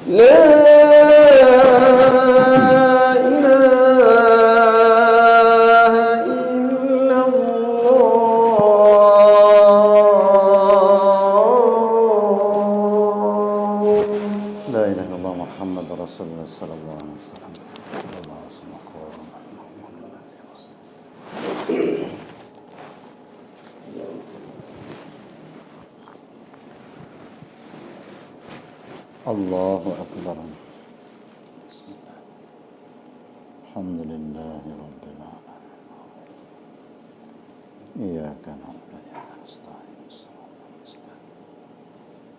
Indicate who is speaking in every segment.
Speaker 1: لا إله إلا الله.
Speaker 2: لا إله إلا الله محمد رسول الله صلى الله عليه وسلم. الله أكبر. بسم الله. الحمد لله رب العالمين. إياك نعبد وإياك نستعين.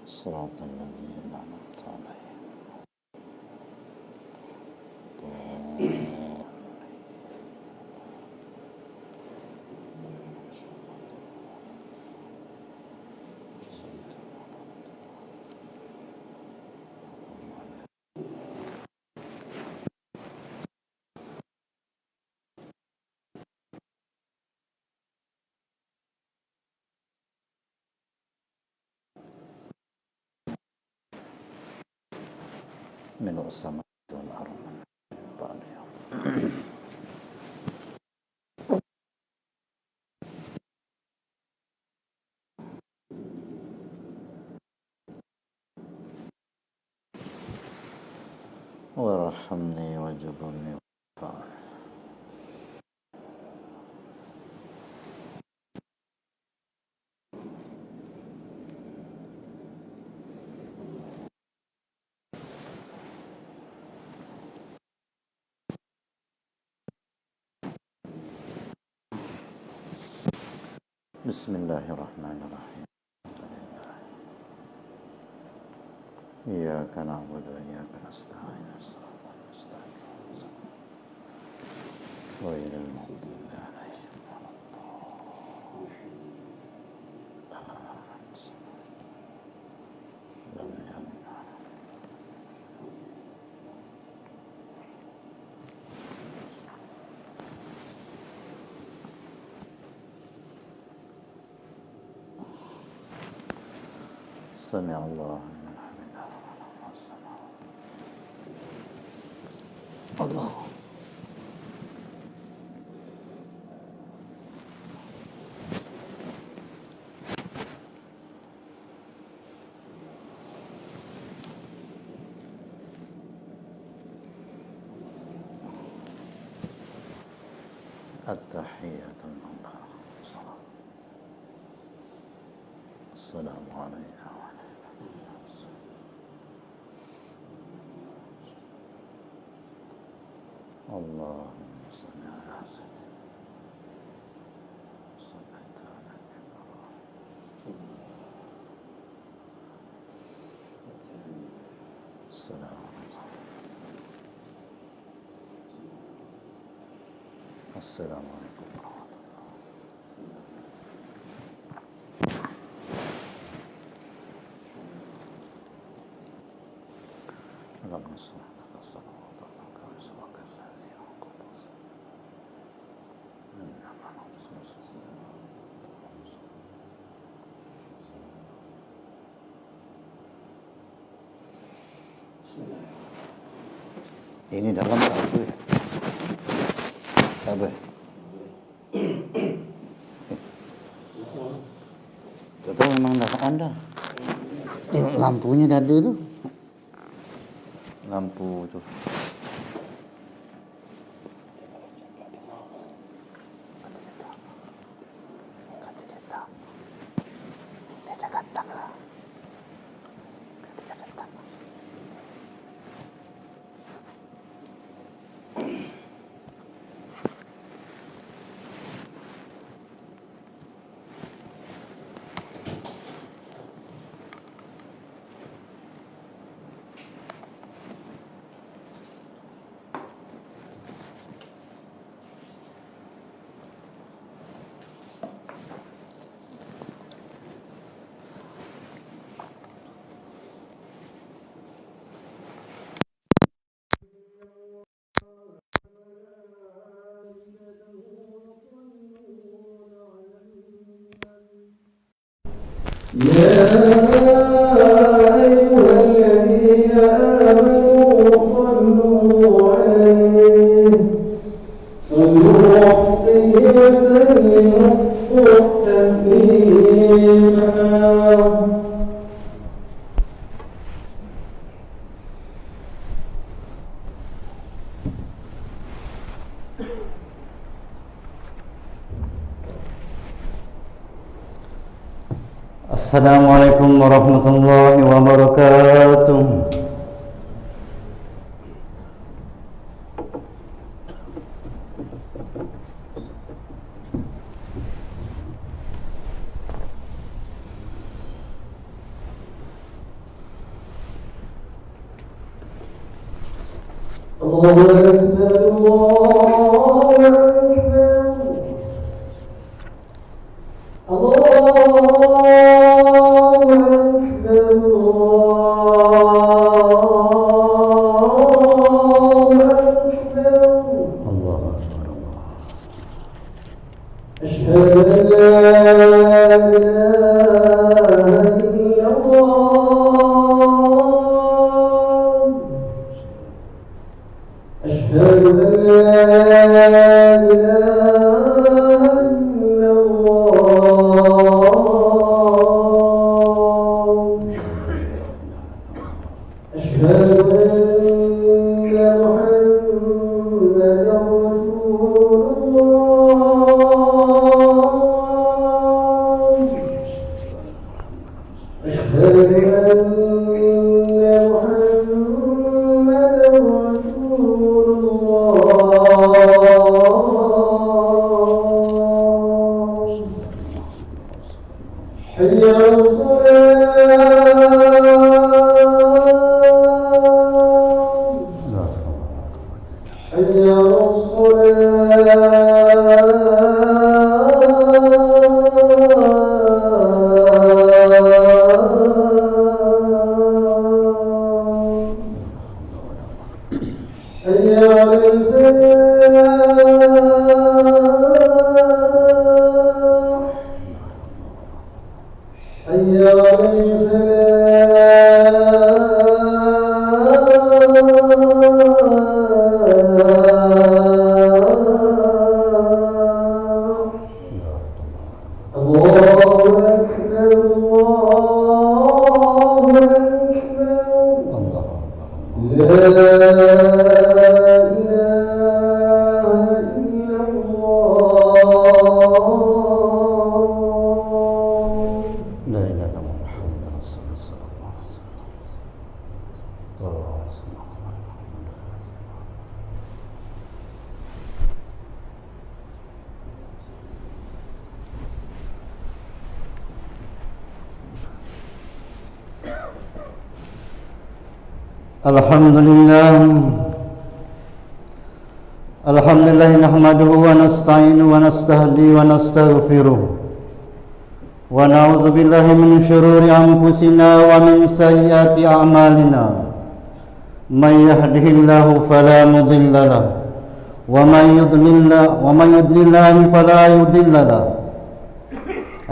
Speaker 2: صراط الذين أنعمت عليهم. ملء السماوات والأرض بعدها. وارحمني واجبرني وارفعني. بسم الله الرحمن الرحيم. إياك نعبد وإياك نستعين. غير المغضوب عليهم ولا الضالين. سمع الله لمن حمده. الله. التحيات لله. السلام علينا وعلى اللهم صل على سيدنا السلام عليكم. السلام عليكم ورحمة الله. اللهم صل على صلوات الله وسواك الذي قدس. Ini dalam tabu ya? Tabu ya? Itu memang dasar Anda. Lampunya tadi itu. Lampu tuh.
Speaker 1: يا أيها الذين آمنوا
Speaker 2: Assalamualaikum warahmatullahi wabarakatuh.
Speaker 1: Allahu Akbar, Allahu Akbar.
Speaker 2: Alhamdulillah nahmaduhu wa nasta'inu wa nastahdi wa nastaghfiruh wa na'udzu billahi min syururi anfusina wa min sayyiati a'malina may yahdihillahu fala mudilla lahu wa may yudlil fala mudilla lahu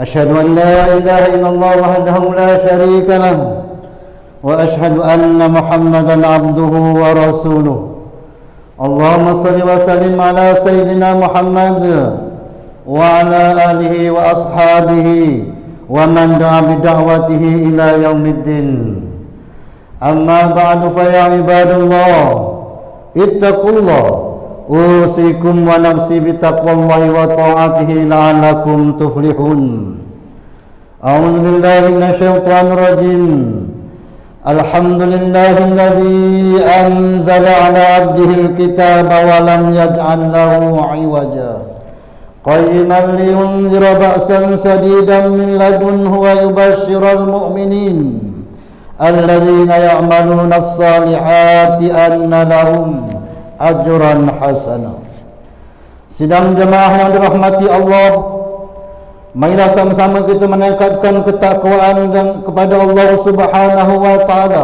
Speaker 2: asyhadu an la ilaha illallah wahdahu la syarika lahu wa asyhadu anna Muhammadan abduhu wa rasuluh. Allahumma salli wa sallim ala sayyidina Muhammad wa ala alihi wa ashabihi wa man da'a bi da'watihi ila yaumiddin. Amma ba'du fa ya ibadallah ittaqullah usikum wa nafsi bi taqwallahi wa ta'atihi la'allakum tuflihun. A'udzu billahi minasy syaithanir rajim. Alhamdulillahilladzi anzala 'ala 'abdihi al-kitaba wa lam yaj'al lahu 'iwaja qayyiman liyunzira ba'san shadidan min ladunhu wa yubashshiral mu'minin alladzina ya'maluna as-salihati anna lahum ajran hasana. Sidang jemaah yang dirahmati Allah, marilah sama-sama kita meningkatkan ketakwaan dan kepada Allah Subhanahu wa taala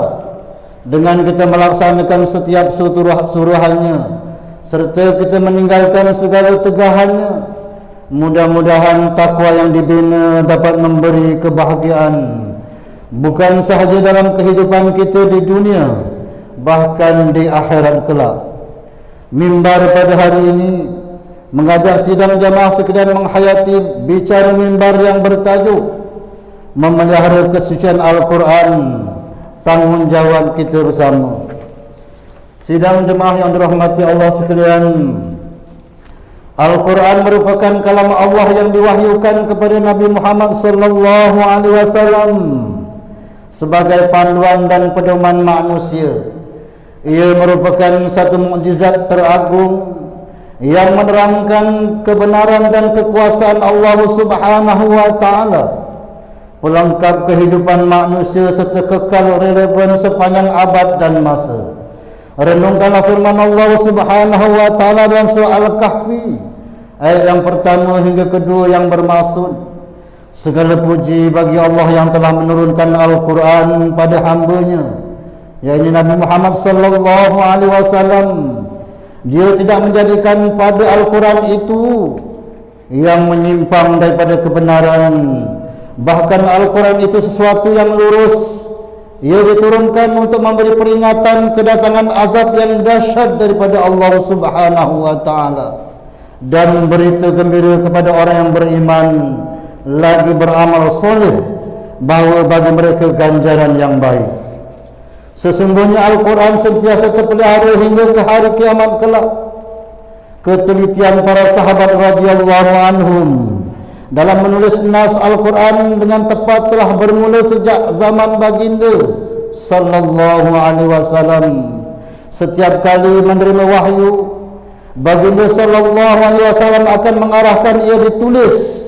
Speaker 2: dengan kita melaksanakan setiap suruhannya serta kita meninggalkan segala tegahannya. Mudah-mudahan takwa yang dibina dapat memberi kebahagiaan bukan sahaja dalam kehidupan kita di dunia, bahkan di akhirat kelak. Mimbar pada hari ini mengajak sidang jamaah sekalian menghayati bicara mimbar yang bertajuk memelihara kesucian Al-Quran, tanggungjawab kita bersama. Sidang jemaah yang dirahmati Allah sekalian, Al-Quran merupakan kalam Allah yang diwahyukan kepada Nabi Muhammad sallallahu alaihi wasallam sebagai panduan dan pedoman manusia. Ia merupakan satu mukjizat teragung yang menerangkan kebenaran dan kekuasaan Allah Subhanahu wa taala, pelengkap kehidupan manusia serta kekal relevan sepanjang abad dan masa. Renungkanlah firman Allah Subhanahu wa taala dalam surah Al-Kahfi ayat yang pertama hingga kedua yang bermaksud, segala puji bagi Allah yang telah menurunkan Al-Quran pada hamba-Nya, yaitu Nabi Muhammad sallallahu alaihi wasallam. Dia tidak menjadikan pada Al-Quran itu yang menyimpang daripada kebenaran. Bahkan Al-Quran itu sesuatu yang lurus. Ia diturunkan untuk memberi peringatan kedatangan azab yang dahsyat daripada Allah Subhanahu wa taala dan berita gembira kepada orang yang beriman lagi beramal soleh bahawa bagi mereka ganjaran yang baik. Sesungguhnya Al-Quran sentiasa terpelihara hingga ke hari kiamat kelak. Ketelitian para sahabat radhiyallahu anhum dalam menulis nas Al-Quran dengan tepat telah bermula sejak zaman baginda sallallahu alaihi wasallam. Setiap kali menerima wahyu, baginda sallallahu alaihi wasallam akan mengarahkan ia ditulis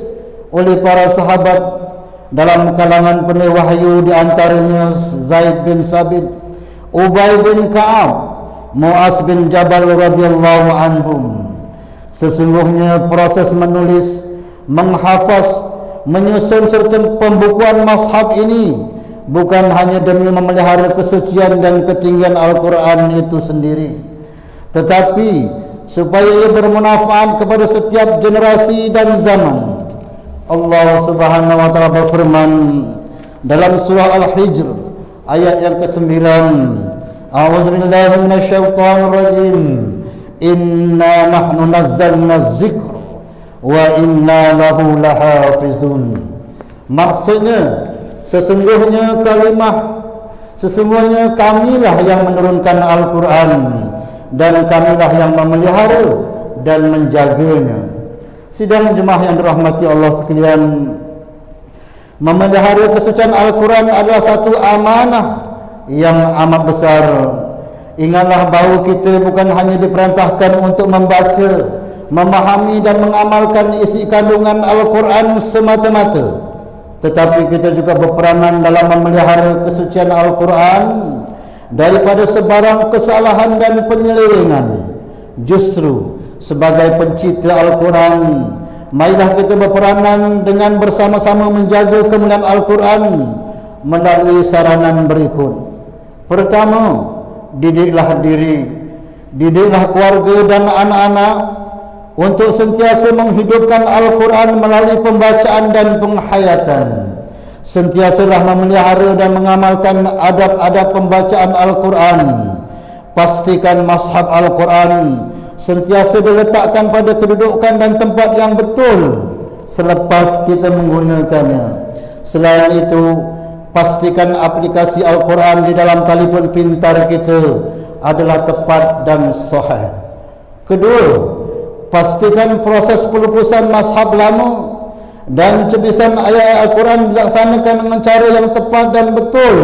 Speaker 2: oleh para sahabat. Dalam kalangan penulis wahyu di antaranya Zaid bin Sabit, Ubay bin Ka'ab, Mu'az bin Jabal radhiyallahu anhum. Sesungguhnya proses menulis, menghafaz, menyusun serta pembukuan mazhab ini bukan hanya demi memelihara kesucian dan ketinggian Al-Quran itu sendiri, tetapi supaya ia bermanfaat kepada setiap generasi dan zaman. Allah Subhanahu wa taala berfirman dalam surah Al-Hijr ayat yang ke-9, A'udzubillahi minasyaitonir rajim. Inna nahnu nazzalna dzikra wa inna lahu lahafizun. Maksudnya sesungguhnya kamilah yang menurunkan Al-Quran dan kamilah yang memelihara dan menjaganya. Sidang jemaah yang dirahmati Allah sekalian, memelihara kesucian Al-Quran adalah satu amanah yang amat besar. Ingatlah bahawa kita bukan hanya diperintahkan untuk membaca, memahami dan mengamalkan isi kandungan Al-Quran semata-mata, tetapi kita juga berperanan dalam memelihara kesucian Al-Quran daripada sebarang kesalahan dan penyelewengan. Justru sebagai pencipta Al-Quran, marilah kita berperanan dengan bersama-sama menjaga kemuliaan Al-Quran melalui saranan berikut. Pertama, didiklah diri, didiklah keluarga dan anak-anak untuk sentiasa menghidupkan Al-Quran melalui pembacaan dan penghayatan. Sentiasalah memelihara dan mengamalkan adab-adab pembacaan Al-Quran. Pastikan mazhab Al-Quran sentiasa diletakkan pada kedudukan dan tempat yang betul selepas kita menggunakannya. Selain itu, pastikan aplikasi Al-Quran di dalam telefon pintar kita adalah tepat dan sahih. Kedua, pastikan proses pelupusan mazhab lama dan cebisan ayat Al-Quran dilaksanakan dengan cara yang tepat dan betul.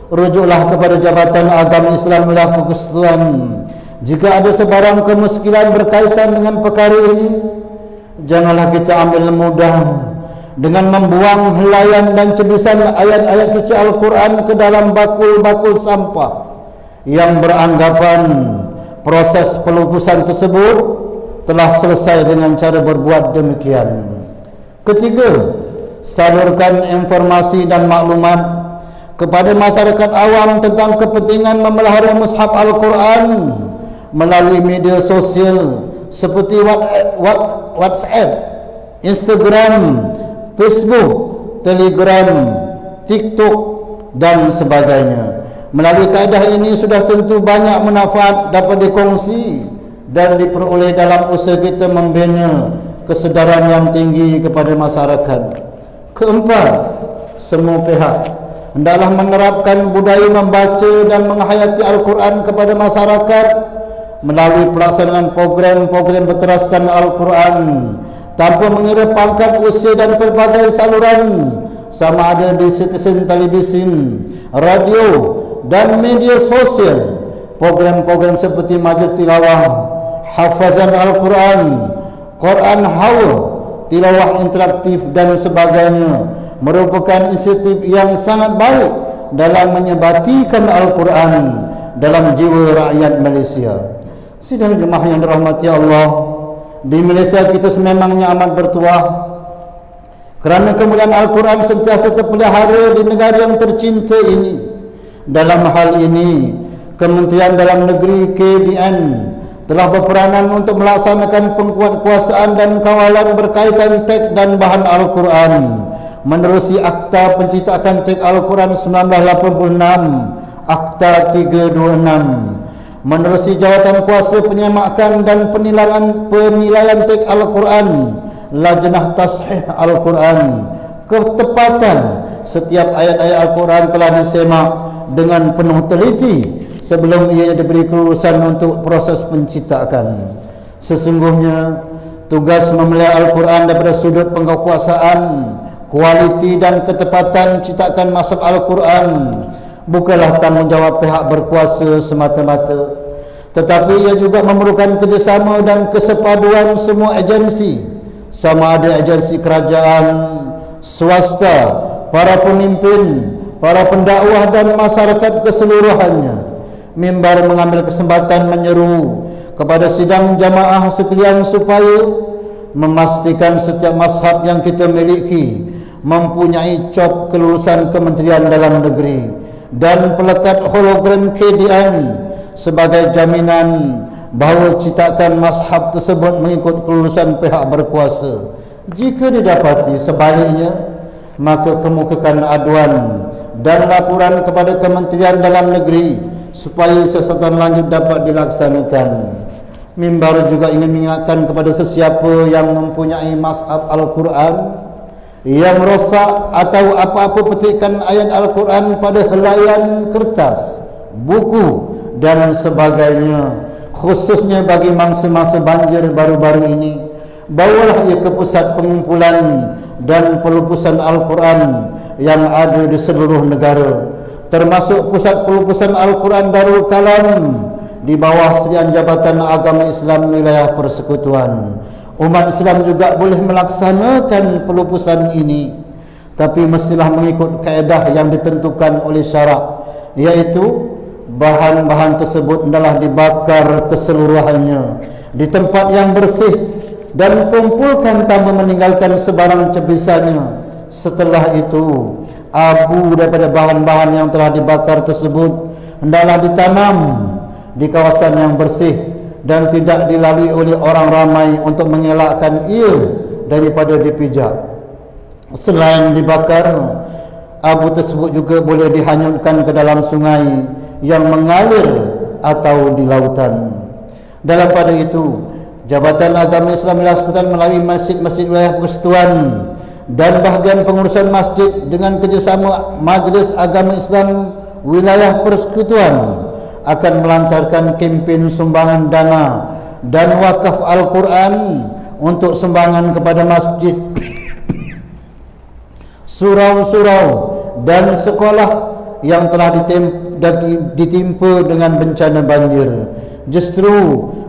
Speaker 2: Rujuklah kepada Jabatan Agama Islam Wilayah Persekutuan jika ada sebarang kemuskilan berkaitan dengan perkara ini. Janganlah kita ambil mudah dengan membuang helaian dan cebisan ayat-ayat suci Al-Quran ke dalam bakul-bakul sampah yang beranggapan proses pelupusan tersebut telah selesai dengan cara berbuat demikian. Ketiga, salurkan informasi dan maklumat kepada masyarakat awam tentang kepentingan memelihara mushaf Al-Quran melalui media sosial seperti WhatsApp, Instagram, Facebook, Telegram, TikTok dan sebagainya. Melalui kaedah ini sudah tentu banyak manfaat dapat dikongsi dan diperoleh dalam usaha kita membina kesedaran yang tinggi kepada masyarakat. Keempat, semua pihak hendaklah menerapkan budaya membaca dan menghayati Al-Quran kepada masyarakat melalui pelaksanaan program-program berteraskan Al-Quran tanpa mengira pangkat, usia dan pelbagai saluran, sama ada di stesen televisi, radio dan media sosial. Program-program seperti majlis tilawah, hafazan Al-Quran, Quran Haul, tilawah interaktif dan sebagainya merupakan inisiatif yang sangat baik dalam menyebatikan Al-Quran dalam jiwa rakyat Malaysia. Sidang jemaah yang dirahmati Allah, di Malaysia kita sememangnya amat bertuah kerana kemuliaan Al-Quran sentiasa terpelihara di negara yang tercinta ini. Dalam hal ini, Kementerian Dalam Negeri KDN telah berperanan untuk melaksanakan penguatkuasaan dan kawalan berkaitan teks dan bahan Al-Quran menerusi Akta Penciptaan Teks Al-Quran 1986, Akta 326, menerusi jawatan kuasa penyamakan dan penilaian teks Al-Quran, Lajnah Tashih Al-Quran. Ketepatan setiap ayat-ayat Al-Quran telah disemak dengan penuh teliti sebelum ia diberi kelulusan untuk proses penciptaan. Sesungguhnya tugas memelihara Al-Quran daripada sudut penguasaan, kualiti dan ketepatan ciptaan masuk Al-Quran bukanlah tanggungjawab pihak berkuasa semata-mata, tetapi ia juga memerlukan kerjasama dan kesepaduan semua agensi, sama ada agensi kerajaan, swasta, para pemimpin, para pendakwah dan masyarakat keseluruhannya. Mimbar mengambil kesempatan menyeru kepada sidang jamaah sekalian supaya memastikan setiap mazhab yang kita miliki mempunyai cop kelulusan Kementerian Dalam Negeri dan pelekat hologram KDN sebagai jaminan bahawa citakan mazhab tersebut mengikut kelulusan pihak berkuasa. Jika didapati sebaliknya, maka kemukakan aduan dan laporan kepada Kementerian Dalam Negeri supaya siasatan lanjut dapat dilaksanakan. Mimbar juga ingin mengingatkan kepada sesiapa yang mempunyai mazhab Al-Quran yang rosak atau apa-apa petikan ayat Al-Quran pada helaian kertas, buku dan sebagainya, khususnya bagi mangsa-mangsa banjir baru-baru ini, bawalah ia ke pusat pengumpulan dan pelupusan Al-Quran yang ada di seluruh negara, termasuk pusat pelupusan Al-Quran Darul Kalam di bawah sediaan Jabatan Agama Islam Wilayah Persekutuan. Umat Islam juga boleh melaksanakan pelupusan ini, tapi mestilah mengikut kaedah yang ditentukan oleh syarak, iaitu bahan-bahan tersebut adalah dibakar keseluruhannya di tempat yang bersih dan kumpulkan tanpa meninggalkan sebarang cebisannya. Setelah itu, abu daripada bahan-bahan yang telah dibakar tersebut hendaklah ditanam di kawasan yang bersih dan tidak dilalui oleh orang ramai untuk mengelakkan ia daripada dipijak. Selain dibakar, abu tersebut juga boleh dihanyutkan ke dalam sungai yang mengalir atau di lautan. Dalam pada itu, Jabatan Agama Islam Wilayah Persekutuan melalui masjid-masjid wilayah Persekutuan dan bahagian pengurusan masjid dengan kerjasama Majlis Agama Islam Wilayah Persekutuan akan melancarkan kempen sumbangan dana dan wakaf Al-Quran untuk sumbangan kepada masjid, surau-surau dan sekolah yang telah ditimpa dengan bencana banjir. Justru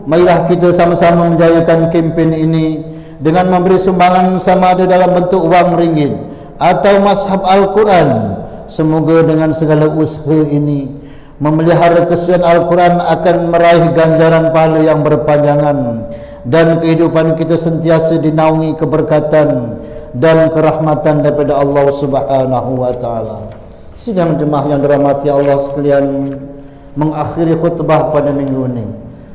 Speaker 2: marilah kita sama-sama menjayakan kempen ini dengan memberi sumbangan sama ada dalam bentuk wang ringgit atau mazhab Al-Quran. Semoga dengan segala usaha ini memelihara kesucian Al-Quran akan meraih ganjaran pahala yang berpanjangan dan kehidupan kita sentiasa dinaungi keberkatan dan kerahmatan daripada Allah Subhanahu wa taala. Sidang jemaah yang dirahmati Allah sekalian, mengakhiri khutbah pada minggu ini,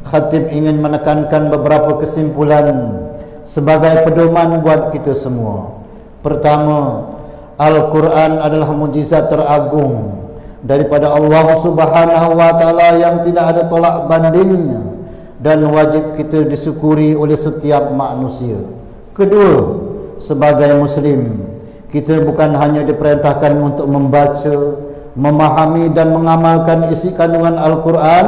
Speaker 2: khatib ingin menekankan beberapa kesimpulan sebagai pedoman buat kita semua. Pertama, Al-Quran adalah mukjizat teragung daripada Allah Subhanahu wa taala yang tidak ada tolak bandingnya dan wajib kita disyukuri oleh setiap manusia. Kedua, sebagai muslim, kita bukan hanya diperintahkan untuk membaca, memahami dan mengamalkan isi kandungan Al-Quran,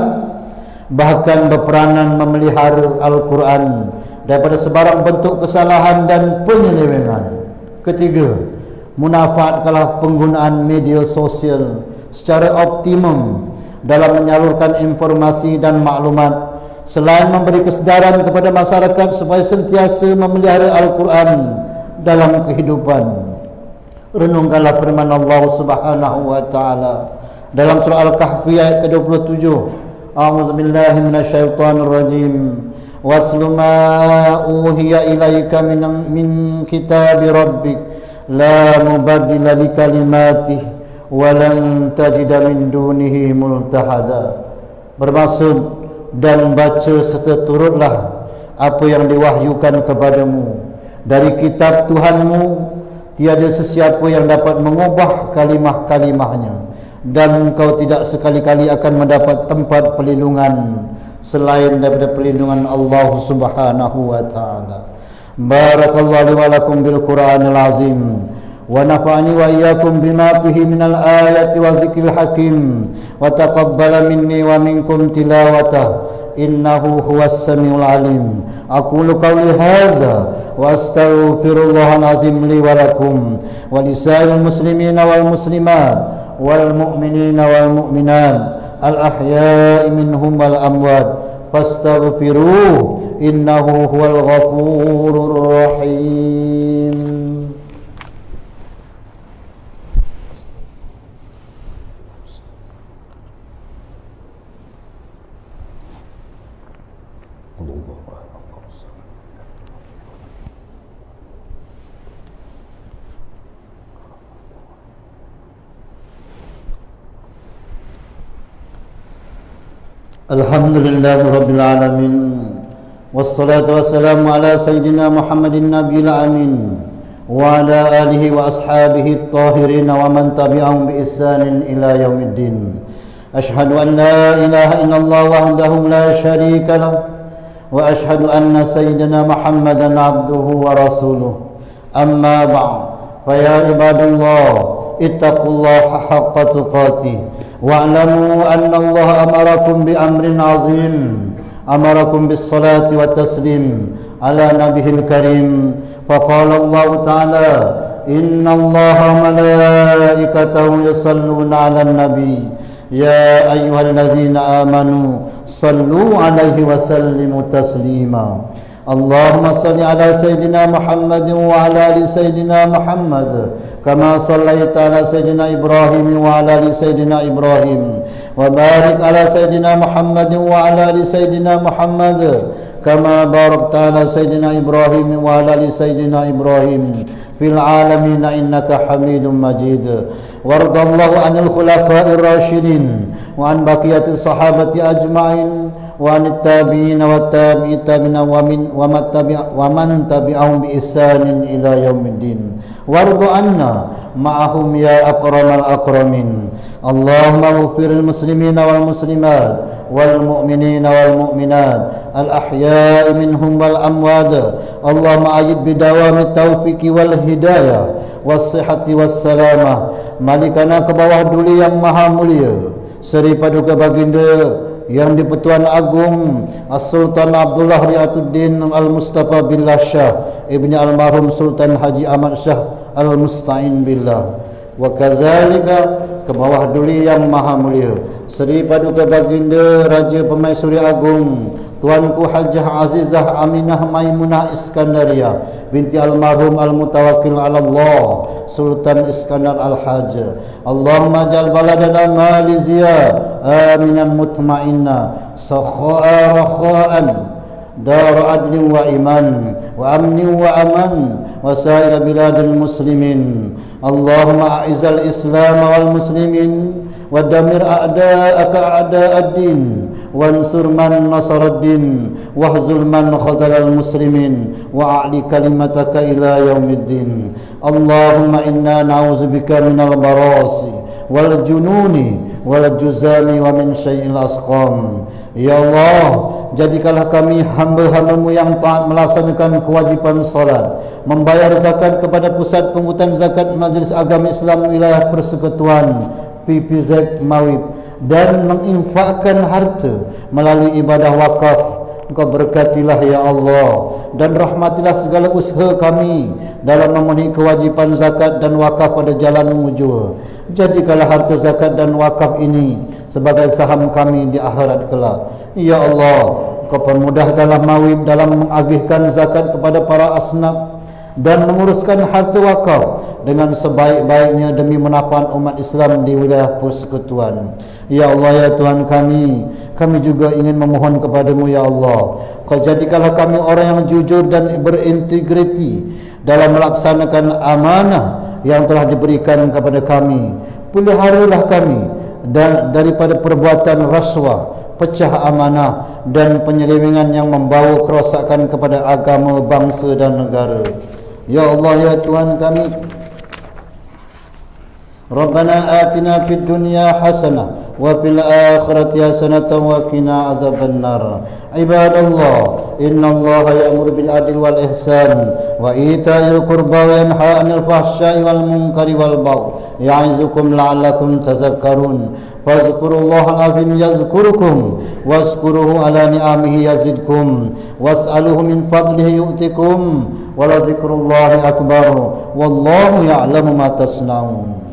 Speaker 2: bahkan berperanan memelihara Al-Quran daripada sebarang bentuk kesalahan dan penyelewengan. Ketiga, manfaatkanlah penggunaan media sosial secara optimum dalam menyalurkan informasi dan maklumat, selain memberi kesedaran kepada masyarakat supaya sentiasa memelihara Al-Quran dalam kehidupan. Renungkanlah firman Allah Subhanahu wa taala dalam surah Al-Kahfi ayat ke-27. A'udzubillahi minasyaitonir rajim. Watlu ma uhiya ilaika min kitabi rabbik la mubaddila likalimatih wa lan tajida min dunihi multahada. Bermaksud, dan baca serta turutlah apa yang diwahyukan kepadamu dari kitab Tuhanmu, tiada sesiapa yang dapat mengubah kalimah-kalimahnya, dan engkau tidak sekali-kali akan mendapat tempat perlindungan selain daripada perlindungan Allah Subhanahu wa taala. Barakallahu li wa lakum bil Qur'anil azim wa nafa'ani wa iyyakum bima fihi minal ayati wa zikril hakim wa taqabbala minni wa minkum tilawatah innahu huwas samiul alim. Aqulu qawli hadza wa astaghfirullahal azim li wa lakum wa lisa'il muslimina wal muslimat wal mu'minina wal mu'minat al ahya'i minhum wal amwat fastaghfiruhu innahu huwal ghafurur rahim. Alhamdulillahi Rabbil Alamin. Wassalatu wassalamu ala Sayyidina Muhammadin Nabiyil Amin wa ala alihi wa ashabihi at-tahirin wa man tabi'ahum bi ihsanin ila yaumiddin. Ashhadu an la ilaha illallah wahdahu la syarika lah wa ashhadu anna Sayyidina Muhammadan abduhu wa rasuluh. Amma ba'd. Fa ya ibadallah ittaqullaha haqqa tuqatih wa'lamu anna Allah amarakum bi amrin azim, amarakum bis salati wa taslim ala nabihil karim. Faqala Allah ta'ala inna Allah malaikatahu yusalluna ala nabi ya ayyuhallazina amanu sallu alaihi wa sallimu taslima. Allahumma salli ala Sayyidina Muhammad wa ala ali Sayyidina Muhammad kama sallaita ala Sayyidina Ibrahim wa ala ali Sayyidina Ibrahim wa barik ala Sayyidina Muhammad wa ala ali Sayyidina Muhammad kama barakta ala Sayyidina Ibrahim wa ala ali Sayyidina Ibrahim fil alamin innaka Hamidum Majid. Wardallahu anil khulafa'ir rasyidin wa an baqiyatis sahabati ajma'in wa anit tabi'in wa tabi'it tabi'in wa man tabi'ahum bi ihsanin ila yaumiddin. Warḍu anna ma'ahum ya akramal akramin. Allahumma ighfiril muslimina wal muslimat wal mu'minina wal mu'minat al ahya'i minhum wal amwat. Allahumma ayyid bidawamit taufiqi wal hidayah was sihhati was salamah. Malikana ke bawah duli yang maha mulia, Seri Paduka Baginda yang di-Pertuan Agung As-Sultan Abdullah Riyatuddin Al-Mustafa Billah Shah Ibni Almarhum Sultan Haji Ahmad Shah Al-Musta'in Billah. Wa kazalika ke bawah duli yang maha mulia, Seri Paduka Baginda Raja Pemaisuri Agung Tuanku Hajah Azizah Aminah Maimunah Iskandaria binti Almarhum Al-Mutawakkil ala Allah Sultan Iskandar Al-Hajj. Allahumma ja'al baladana Malizia aminan mutma'inna sakha'a rakha'an dar adlin wa iman wa amnin wa aman wa sa'ira biladil muslimin. Allahumma a'izal islam wal muslimin wa damir a'da'aka a'da'ad-din wansur man nasaraddin wahzul man khazalal muslimin wa a'li kalimataka ila yaumiddin. Allahumma inna na'udzubika minal barasi wal jununi wal juzami wa min syai'il asqam. Ya Allah, jadikanlah kami hamba-hamba-Mu yang taat melaksanakan kewajipan salat, membayar zakat kepada pusat penghutan zakat Majlis Agama Islam Wilayah Persekutuan PPZ Mawib, dan menginfakkan harta melalui ibadah wakaf. Engkau berkatilah ya Allah dan rahmatilah segala usaha kami dalam memenuhi kewajipan zakat dan wakaf pada jalan-Mu jua. Jadikanlah harta zakat dan wakaf ini sebagai saham kami di akhirat kelak. Ya Allah, Engkau permudahkanlah Mawib dalam mengagihkan zakat kepada para asnaf dan menguruskan harta wakaf dengan sebaik-baiknya demi manfaat umat Islam di wilayah persekutuan. Ya Allah, ya Tuhan kami juga ingin memohon kepadamu ya Allah, Kau jadikanlah kami orang yang jujur dan berintegriti dalam melaksanakan amanah yang telah diberikan kepada kami. Peliharalah kami daripada perbuatan rasuah, pecah amanah dan penyelewengan yang membawa kerosakan kepada agama, bangsa dan negara. Ya Allah, ya Tuhan kami, Rabbana atina fid dunya hasanah wa fil akhirati hasanatan wa qina azabannar. Ibadallah, innallaha ya'muru bil adli wal ihsan wa ita'il qurba wa yanha 'anil fahsya'i wal munkari wal baghi ya'izukum la'allakum tadhakkarun. Fazkurullahal azim yazkurukum wazkuruhu ala ni'amihi yazidkum was'aluhu min fadlihi yu'tikum wa la zikrullahi akbar wallahu ya'lamu ma tasna'un.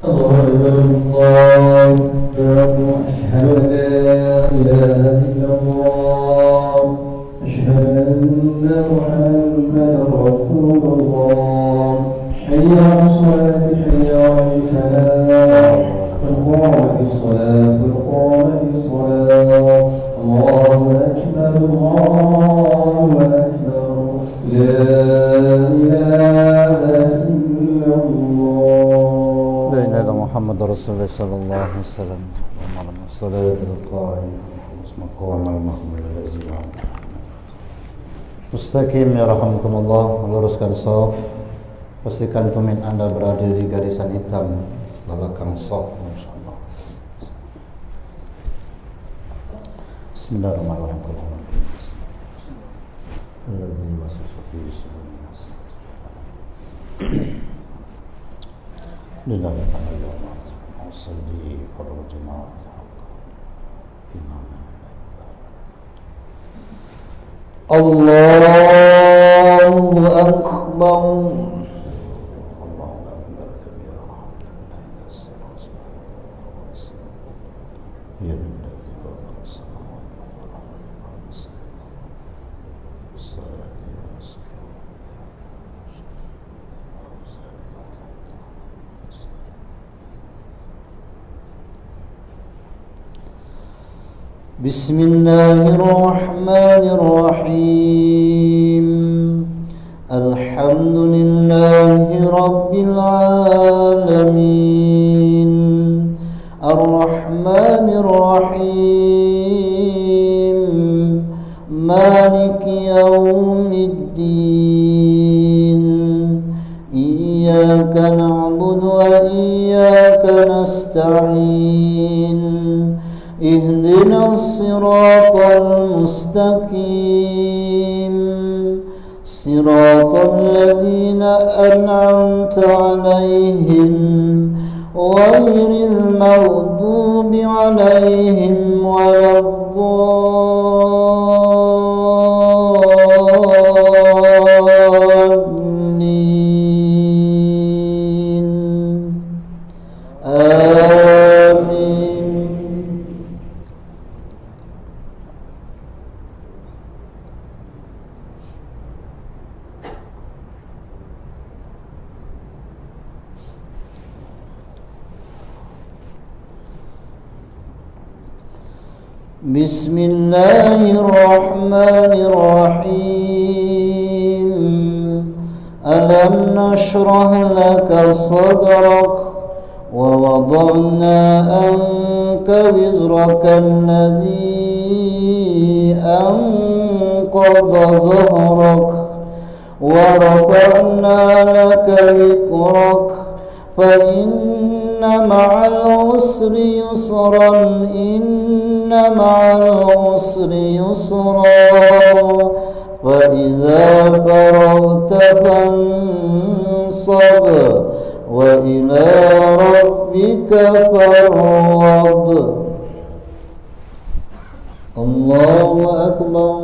Speaker 1: الله أكبر أشهد أن لا إله إلا الله أشهد أن محمدا رسول الله حي على الصلاة حي على الفلاح قد قامت الصلاة قد قامت الصلاة الله أكبر الله أكبر لا إله إلا الله
Speaker 2: محمد رسول الله صلى الله عليه وسلم وعلى الصلاة القائم مقام المحمود الذي mustaqim ya rahmukumullah. Meluruskan shaf, pastikan tumin anda berada di garisan hitam belakang shaf insyaallah. Bismillahirrahmanirrahim. Lillahi ta'ala salli pada jemaat imam. Allahu akbar. Allahu akbar kabira. Ya Bismillahirrahmanirrahim. Alhamdulillahi Rabbil Alamin. Ar-Rahmanir-Rahim. Maliki Yawmiddin. Iyyaka na'budu wa iyyaka nasta'in. اهدنا الصراط المستقيم صراط الذين أنعمت عليهم غير المغضوب عليهم ولا الضالين. Bismillahirrahmanirrahim. Alam nashrah laka sadrak wa wada'na anka wizraka alladhi anqadha zahrak wa rafa'na laka dhikrak fa inna ma'al usri yusran مع العسر يسرا فإذا فرغت فانصب وإلى ربك فارغب. الله أكبر.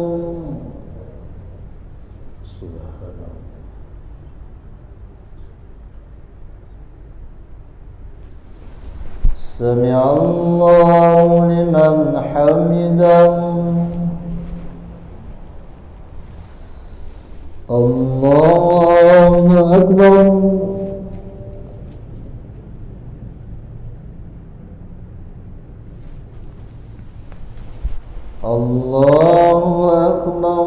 Speaker 2: سمع الله لمن حمده. الله أكبر. الله أكبر.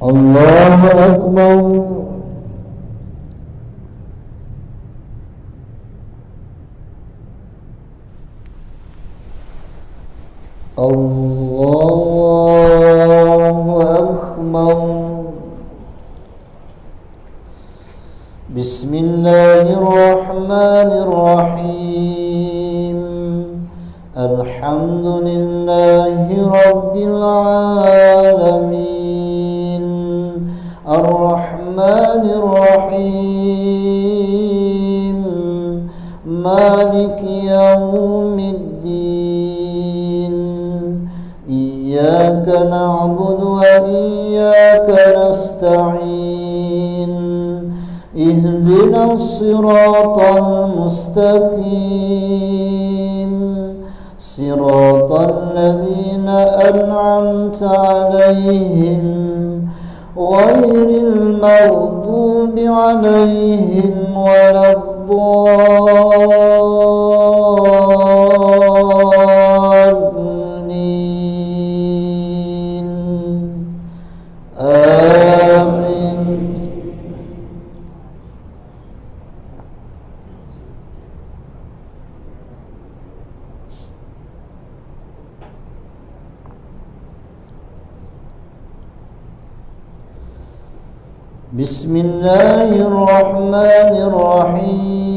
Speaker 2: الله أكبر. الله أكبر. بسم الله الرحمن الرحيم. الحمد لله رب العالمين. الرحمن الرحيم. مالك يوم الدين. إياك نعبد وإياك نستعين. اهدنا الصراط المستقيم. صراط الذين أنعمت عليهم غير المغضوب عليهم ولا الضالين. آمين. بسم الله الرحمن الرحيم.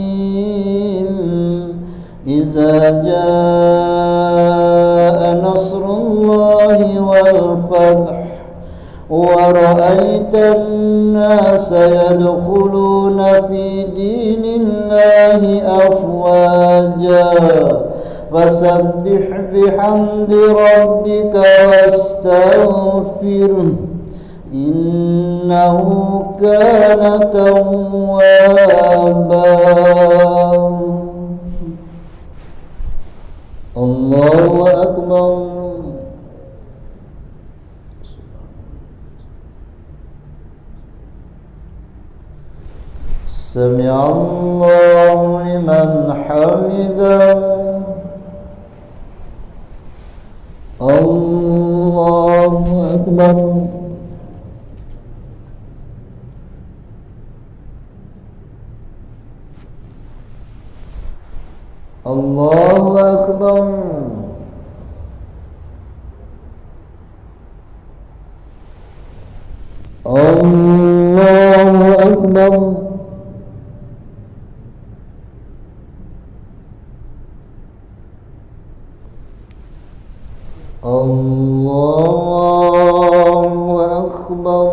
Speaker 2: إذا جاء نصر الله والفتح ورأيت الناس يدخلون في دين الله أفواجا فسبح بحمد ربك واستغفره إنه كان توابا. الله أكبر. سمع الله لمن حمده. الله أكبر. الله أكبر. الله أكبر. الله أكبر.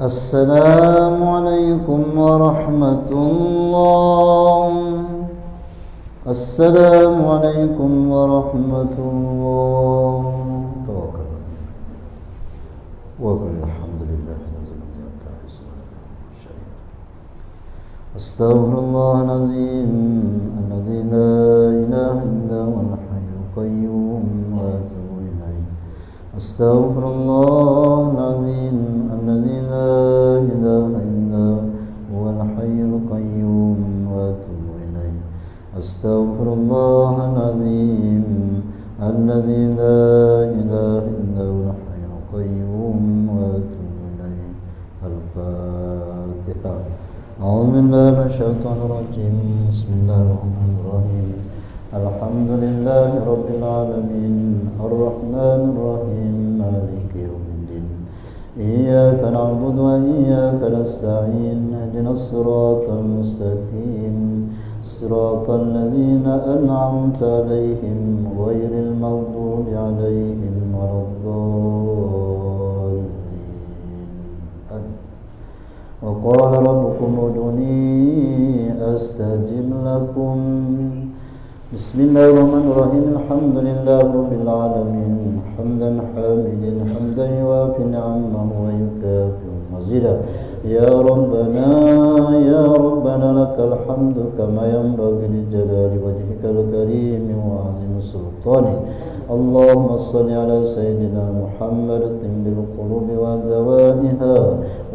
Speaker 2: السلام عليكم ورحمة الله. السلام عليكم ورحمة الله. وقل الحمد لله أستغفر الله العظيم الذي لا إله إلا هو الحي القيوم وأتوب إليه أستغفر الله العظيم الذي لا إله إلا هو الحي القيوم وأتوب إليه أستغفر الله العظيم الذي لا إله إلا هو الحي القيوم وأتوب إليه الفاتحة. أعوذ بالله من الشيطان الرجيم. بسم الله الرحمن الرحيم. الحمد لله رب العالمين الرحمن الرحيم مالك يوم الدين إياك نعبد وإياك نستعين اهدنا الصراط المستقيم صراط الذين أنعمت عليهم غير المغضوب عليهم ولا الضالين. وقال ربكم ادعوني أستجب لكم. بسم الله الرحمن الرحيم. الحمد لله رب العالمين حمدا حامدا حمدا يوافي نعمه ويكافئ مزيدا. يا ربنا لك الحمد كما ينبغي لجلال وجهك الكريم وعظيم سلطانك. اللهم صل على سيدنا محمد طب القلوب ودوائها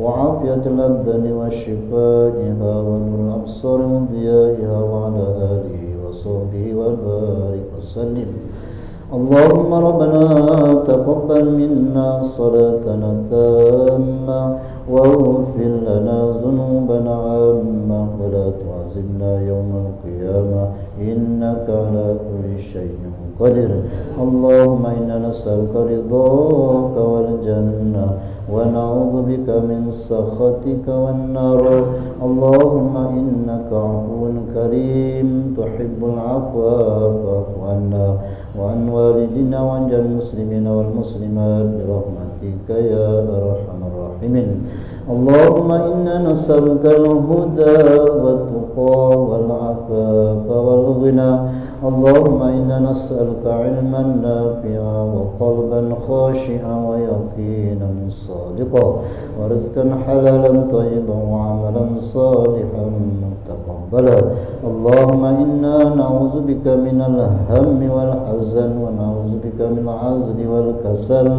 Speaker 2: وعافية الأبدان وشفائها ونور الأبصار وضيائها وعلى آله وصحبه وبارك وسلم. اللهم ربنا تقبل منا صلاتنا تامة واغفر لنا ذنوبنا عامة ولا تعذبنا يوم القيامة إنك على كل شيء قدير. اللهم إنا نسألك رضاك والجنة ونعوذ بك من سخطك والنار. اللهم إنك عفو كريم تحب العفو فاعف عنا وعن والدنا وعن جميع المسلمين والمسلمات برحمتك يا أرحم الراحمين. اللهم إنا نسألك الهدى والتقى والعفاف والغنى. اللهم إنا نسألك علما نافعا وقلبا خاشعا ويقينا صادقا ورزقا حلالا طيبا وعملا صالحا متقبلا. اللهم إنا نعوذ بك من الهم والحزن ونعوذ بك من العجز والكسل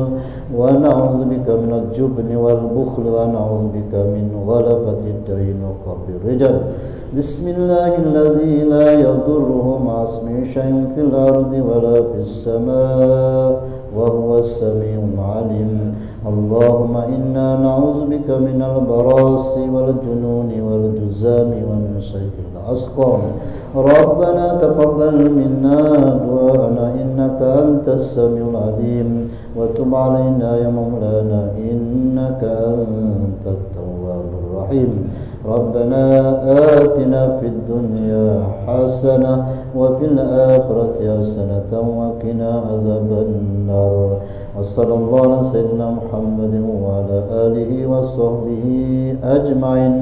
Speaker 2: ونعوذ بك من الجبن والبخل ونعوذ بك من غلبة الدين وقهر الرجال. بسم الله الذي لا يضره مع اسمه شيء في الأرض ولا في السماء وهو السميع العليم. اللهم إنا نعوذ بك من البراس والجنون والجزام ومن سيء الأسقام. ربنا تقبل منا دعاءنا إنك أنت السميع العليم وتب علينا يا مولانا إنك أنت التواب الرحيم. ربنا آتنا في الدنيا حسنة وفي الآخرة حسنة وقنا عذاب النار. وصلى الله على سيدنا محمد وعلى آله وصحبه أجمعين.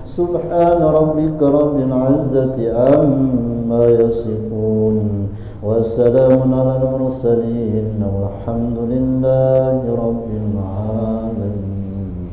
Speaker 2: سبحان ربك رب العزة عما يصفون وسلام على المرسلين والحمد لله رب